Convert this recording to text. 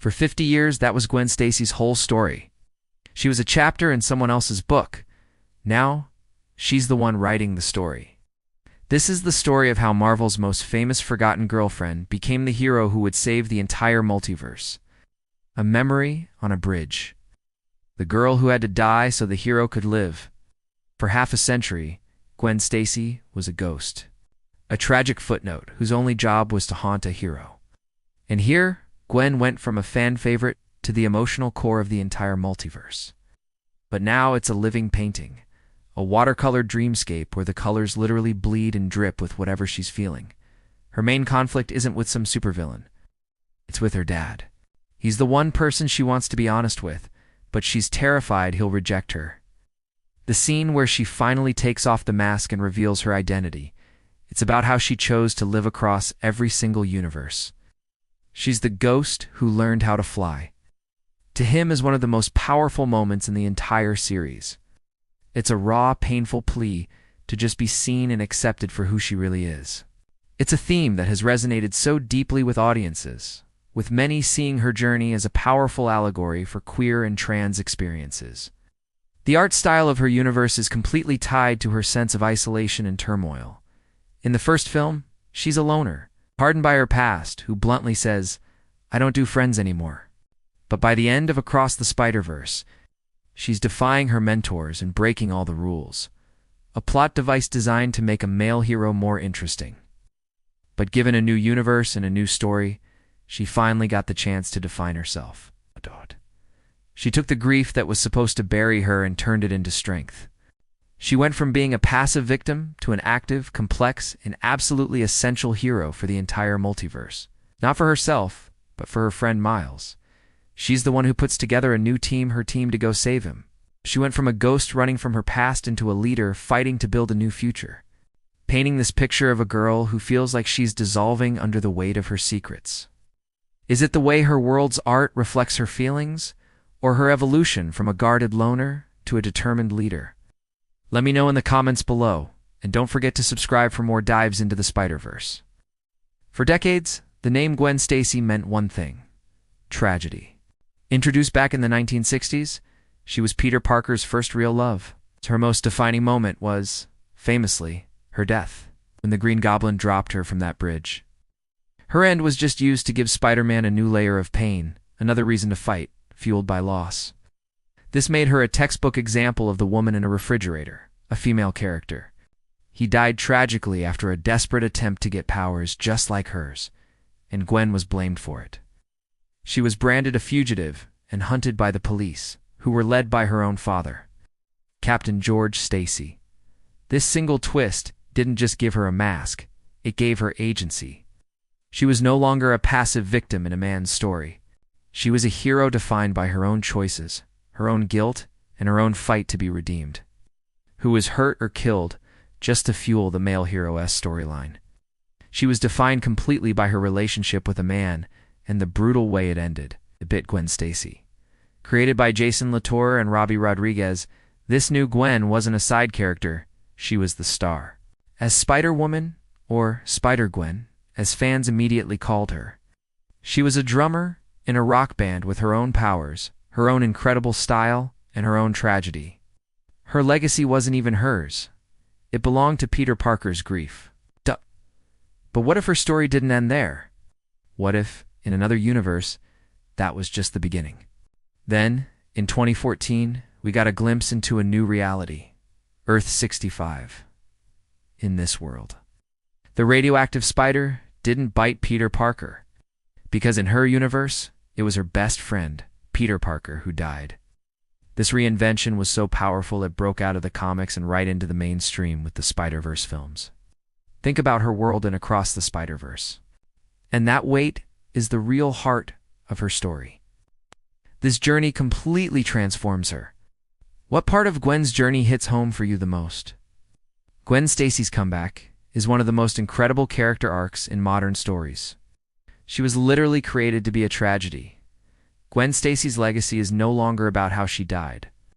For 50 years, that was Gwen Stacy's whole story. She was a chapter in someone else's book. Now, she's the one writing the story. This is the story of how Marvel's most famous forgotten girlfriend became the hero who would save the entire multiverse. A memory on a bridge. The girl who had to die so the hero could live. For half a century, Gwen Stacy was a ghost. A tragic footnote whose only job was to haunt a hero. And here, Gwen went from a fan favorite to the emotional core of the entire multiverse. But now it's a living painting, a watercolored dreamscape where the colors literally bleed and drip with whatever she's feeling. Her main conflict isn't with some supervillain. It's with her dad. He's the one person she wants to be honest with, but she's terrified he'll reject her. The scene where she finally takes off the mask and reveals her identity, it's about how she chose to live across every single universe. She's the ghost who learned how to fly. To him is one of the most powerful moments in the entire series. It's a raw, painful plea to just be seen and accepted for who she really is. It's a theme that has resonated so deeply with audiences, with many seeing her journey as a powerful allegory for queer and trans experiences. The art style of her universe is completely tied to her sense of isolation and turmoil. In the first film, she's a loner, hardened by her past, who bluntly says, "I don't do friends anymore." But by the end of Across the Spider-Verse, she's defying her mentors and breaking all the rules. A plot device designed to make a male hero more interesting. But given a new universe and a new story, she finally got the chance to define herself. She took the grief that was supposed to bury her and turned it into strength. She went from being a passive victim to an active, complex, and absolutely essential hero for the entire multiverse. Not for herself, but for her friend Miles. She's the one who puts together a new team, her team, to go save him. She went from a ghost running from her past into a leader fighting to build a new future. Painting this picture of a girl who feels like she's dissolving under the weight of her secrets. Is it the way her world's art reflects her feelings, or her evolution from a guarded loner to a determined leader? Let me know in the comments below, and don't forget to subscribe for more dives into the Spider-Verse. For decades, the name Gwen Stacy meant one thing: tragedy. Introduced back in the 1960s, she was Peter Parker's first real love. Her most defining moment was, famously, her death, when the Green Goblin dropped her from that bridge. Her end was just used to give Spider-Man a new layer of pain, another reason to fight, fueled by loss. This made her a textbook example of the woman in a refrigerator, a female character. He died tragically after a desperate attempt to get powers just like hers, and Gwen was blamed for it. She was branded a fugitive and hunted by the police, who were led by her own father, Captain George Stacy. This single twist didn't just give her a mask, it gave her agency. She was no longer a passive victim in a man's story. She was a hero defined by her own choices, her own guilt, and her own fight to be redeemed. Who was hurt or killed just to fuel the male hero-esque storyline. She was defined completely by her relationship with a man and the brutal way it ended. The bit Gwen Stacy. Created by Jason Latour and Robbie Rodriguez, this new Gwen wasn't a side character, she was the star. As Spider-Woman, or Spider-Gwen, as fans immediately called her. She was a drummer in a rock band with her own powers, her own incredible style, and her own tragedy. Her legacy wasn't even hers. It belonged to Peter Parker's grief. But what if her story didn't end there? What if, in another universe, that was just the beginning? Then, in 2014, we got a glimpse into a new reality. Earth 65. In this world. The radioactive spider didn't bite Peter Parker, because in her universe, it was her best friend, Peter Parker, who died. This reinvention was so powerful it broke out of the comics and right into the mainstream with the Spider-Verse films. Think about her world in Across the Spider-Verse. And that weight is the real heart of her story. This journey completely transforms her. What part of Gwen's journey hits home for you the most? Gwen Stacy's comeback is one of the most incredible character arcs in modern stories. She was literally created to be a tragedy. Gwen Stacy's legacy is no longer about how she died,